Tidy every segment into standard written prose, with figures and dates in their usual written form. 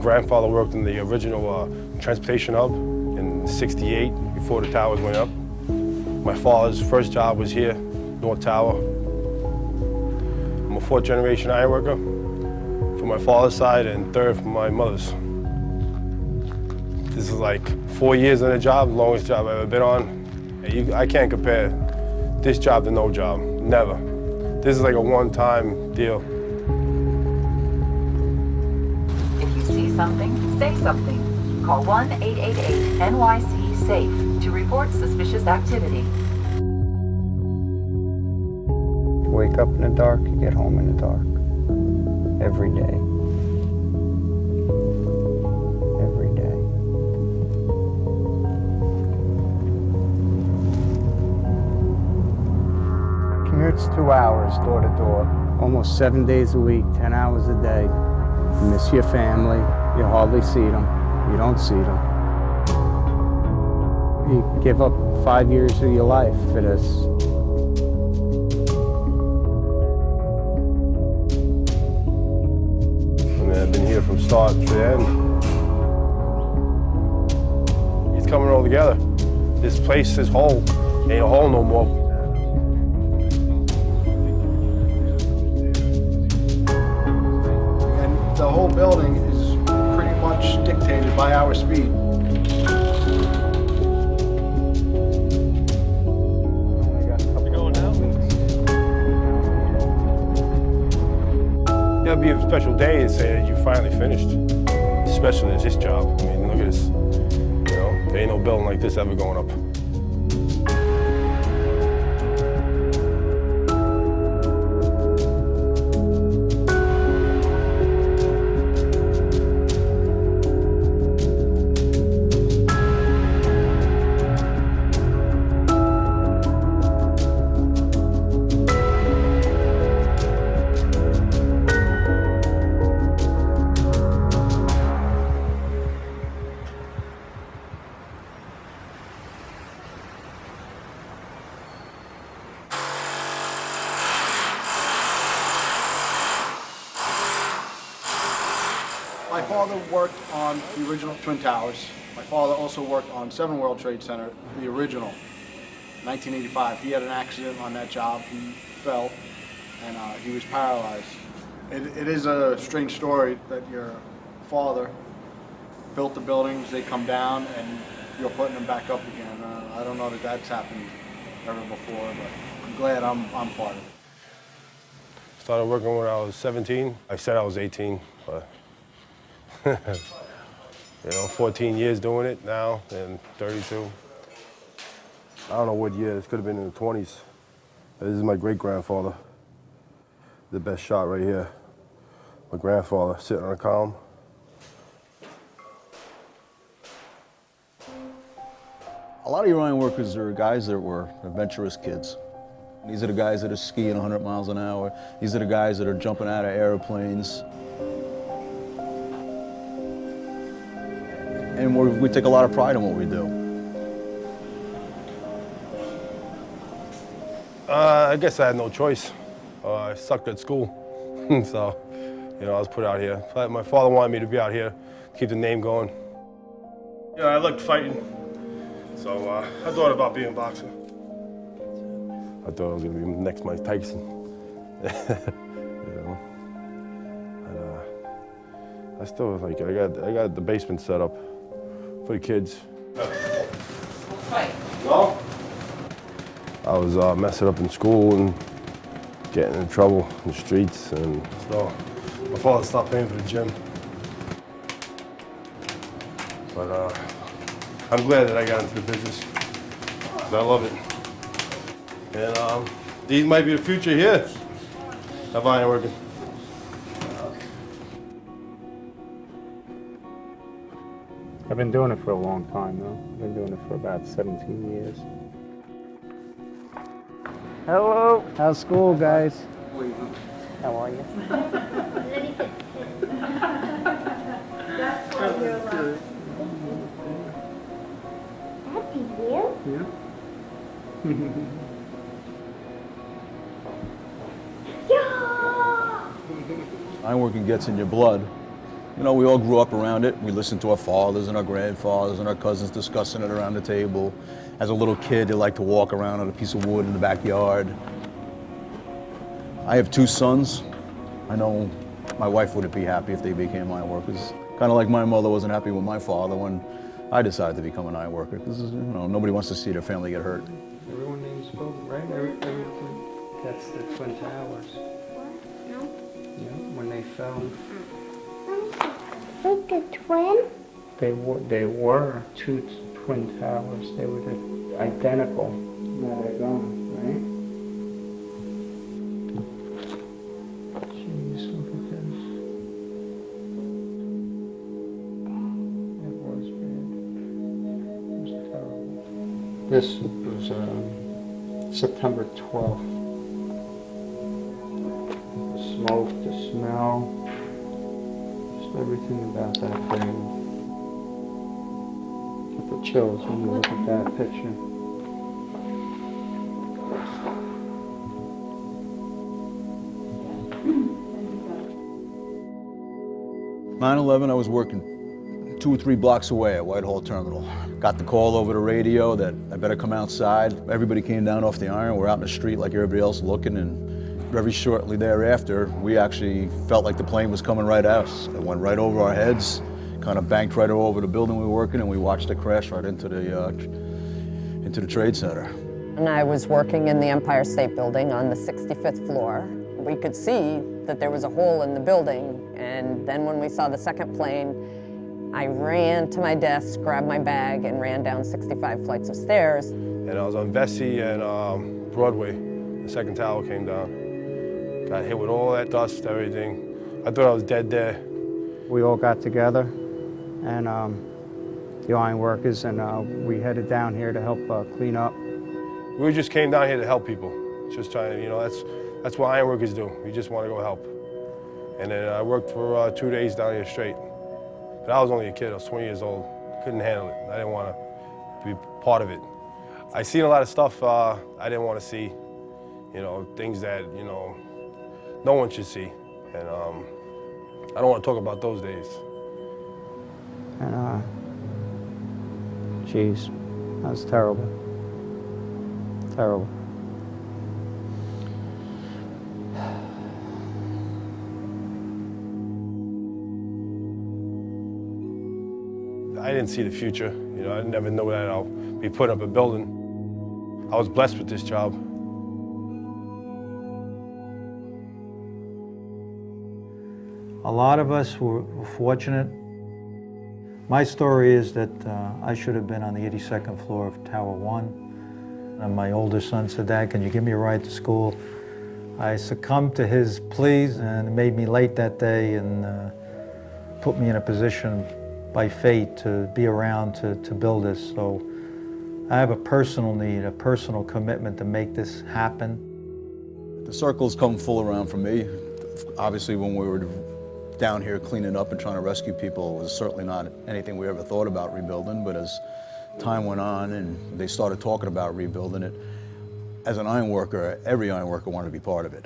grandfather worked in the original transportation hub in '68, before the towers went up. My father's first job was here, North Tower. I'm a fourth generation ironworker from my father's side and third from my mother's. This is like 4 years on the job, the longest job I've ever been on. I can't compare this job to no job, never. This is like a one-time deal. If you see something, say something. Call 1-888-NYC-SAFE to report suspicious activity. Wake up in the dark, you get home in the dark. Every day. Every day. Commute's 2 hours door to door, almost 7 days a week, 10 hours a day. You miss your family, you hardly see them, you don't see them. You give up 5 years of your life for this. I've been here from start to the end. It's coming all together. This place is whole. Ain't a hole no more. And the whole building is pretty much dictated by our speed. It'll be a special day to say that you finally finished. Especially as this job. I mean, look at this. You know, there ain't no building like this ever going up. My father worked on the original Twin Towers. My father also worked on 7 World Trade Center, the original, 1985. He had an accident on that job. He fell and he was paralyzed. It is a strange story that your father built the buildings, they come down, and you're putting them back up again. I don't know that that's happened ever before, but I'm glad I'm part of it. Started working when I was 17. I said I was 18, but you know, 14 years doing it now, and 32. I don't know what year, this could have been in the 20s. This is my great-grandfather. The best shot right here. My grandfather sitting on a column. A lot of your ironworkers are guys that were adventurous kids. These are the guys that are skiing 100 miles an hour. These are the guys that are jumping out of airplanes. And we take a lot of pride in what we do. I guess I had no choice. I sucked at school, so you know, I was put out here. But my father wanted me to be out here, keep the name going. You know, I liked fighting, so I thought about being a boxer. I thought I was gonna be next Mike Tyson. You know, and, I still like I got the basement set up for the kids. No. I was messing up in school and getting in trouble in the streets, and so my father stopped paying for the gym. But I'm glad that I got into the business, 'cause I love it. And these might be the future here of ironworking. I've been doing it for a long time now. I've been doing it for about 17 years. Hello. How's school, guys? How are you? That's why you're alive. Happy Wheel? Yeah. Yeah! Ironworking gets in your blood, You know, we all grew up around it. We listened to our fathers and our grandfathers and our cousins discussing it around the table. As a little kid, they liked to walk around on a piece of wood in the backyard. I have 2 sons. I know my wife wouldn't be happy if they became ironworkers. Kind of like my mother wasn't happy with my father when I decided to become an ironworker. Because, you know, nobody wants to see their family get hurt. Everyone names both, right? Everything. That's the Twin Towers. No. Yeah, when they fell. Like the twin? They were 2 Twin Towers. They were identical. Now they're gone, right? Jeez, look at this. It was bad. It was terrible. This was September 12th. The smoke, the smell, just everything about that thing. Get the chills when you look at that picture. 9/11, I was working 2 or 3 blocks away at Whitehall Terminal. Got the call over the radio that I better come outside. Everybody came down off the iron. We're out in the street like everybody else looking, and very shortly thereafter, we actually felt like the plane was coming right at us. It went right over our heads, kind of banked right over the building we were working in, and we watched it crash right into the Trade Center. And I was working in the Empire State Building on the 65th floor. We could see that there was a hole in the building, and then when we saw the second plane, I ran to my desk, grabbed my bag, and ran down 65 flights of stairs. And I was on Vesey and Broadway. The second tower came down. Got hit with all that dust, everything. I thought I was dead there. We all got together, and the Ironworkers, and we headed down here to help clean up. We just came down here to help people. Just trying to, you know, that's what Ironworkers do. We just want to go help. And then I worked for 2 days down here straight. But I was only a kid, I was 20 years old. Couldn't handle it. I didn't want to be part of it. I seen a lot of stuff I didn't want to see. You know, things that, you know, no one should see. And I don't want to talk about those days. And geez, that was terrible. Terrible. I didn't see the future. You know, I never knew that I'll be putting up a building. I was blessed with this job. A lot of us were fortunate. My story is that I should have been on the 82nd floor of Tower 1. And my older son said, "Dad, can you give me a ride to school?" I succumbed to his pleas, and it made me late that day and put me in a position by fate to be around to build this. So I have a personal need, a personal commitment to make this happen. The circle's come full around for me. Obviously, when we were down here cleaning up and trying to rescue people, it was certainly not anything we ever thought about rebuilding, but as time went on and they started talking about rebuilding it, as an ironworker, every ironworker wanted to be part of it.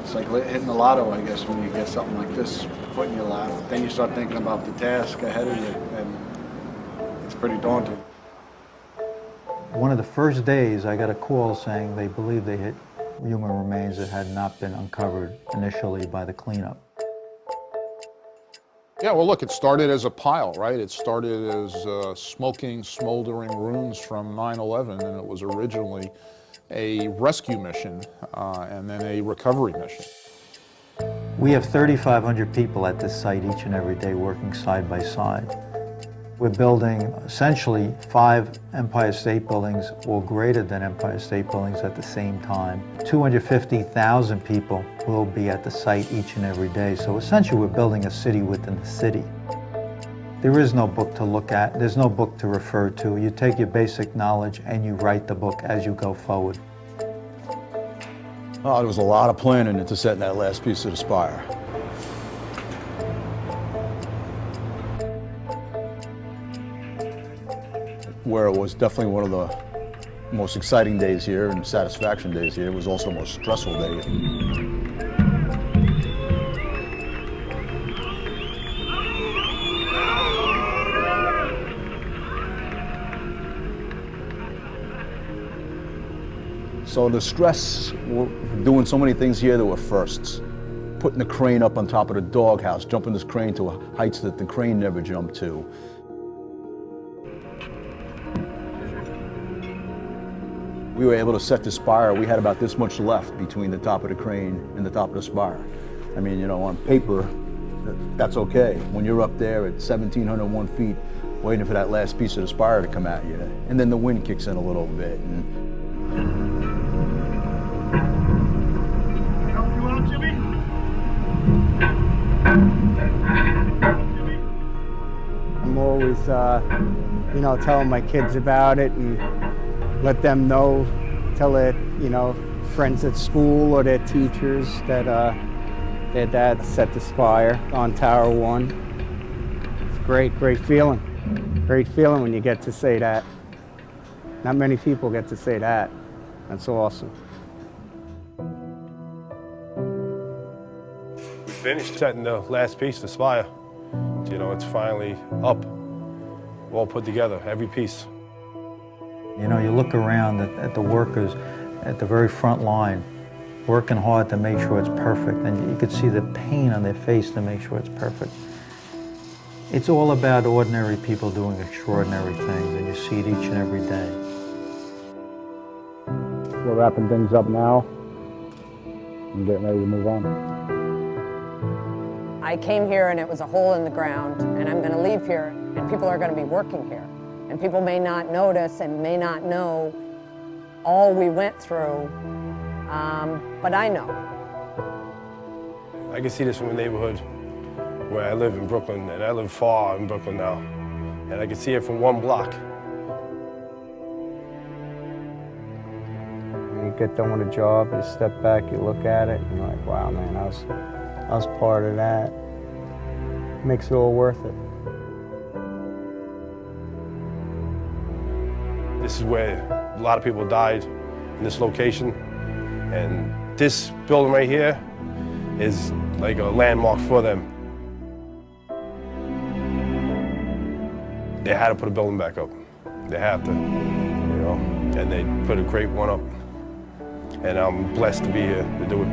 It's like hitting the lotto, I guess, when you get something like this put in your lap. Then you start thinking about the task ahead of you, and it's pretty daunting. One of the first days, I got a call saying they believed they hit human remains that had not been uncovered initially by the cleanup. Yeah, well, look, it started as a pile, right? It started as smoking, smoldering ruins from 9/11, and it was originally a rescue mission and then a recovery mission. We have 3,500 people at this site each and every day working side by side. We're building essentially 5 Empire State Buildings or greater than Empire State Buildings at the same time. 250,000 people will be at the site each and every day. So essentially we're building a city within the city. There is no book to look at, there's no book to refer to. You take your basic knowledge and you write the book as you go forward. Oh, there was a lot of planning into setting that last piece of the spire. Where it was definitely one of the most exciting days here and satisfaction days here, it was also the most stressful day. So the stress, we're doing so many things here that were firsts. Putting the crane up on top of the doghouse, jumping this crane to heights that the crane never jumped to. We were able to set the spire. We had about this much left between the top of the crane and the top of the spire. I mean, you know, on paper, that's okay. When you're up there at 1,701 feet, waiting for that last piece of the spire to come at you, and then the wind kicks in a little bit. Help you out, Jimmy? I'm always, you know, telling my kids about it and let them know, tell their, you know, friends at school or their teachers that their dad set the spire on Tower 1. It's great, great feeling. Great feeling when you get to say that. Not many people get to say that. That's awesome. We finished setting the last piece, the spire. You know, it's finally up, all put together, every piece. You know, you look around at the workers at the very front line, working hard to make sure it's perfect, and you could see the pain on their face to make sure it's perfect. It's all about ordinary people doing extraordinary things, and you see it each and every day. We're wrapping things up now and getting ready to move on. I came here and it was a hole in the ground, and I'm going to leave here, and people are going to be working here. And people may not notice and may not know all we went through, but I know. I can see this from a neighborhood where I live in Brooklyn, and I live far in Brooklyn now. And I can see it from one block. When you get done with a job, you step back, you look at it, and you're like, wow, man, I was part of that. It makes it all worth it. This is where a lot of people died, in this location. And this building right here is like a landmark for them. They had to put a building back up. They have to, you know, and they put a great one up. And I'm blessed to be here to do it.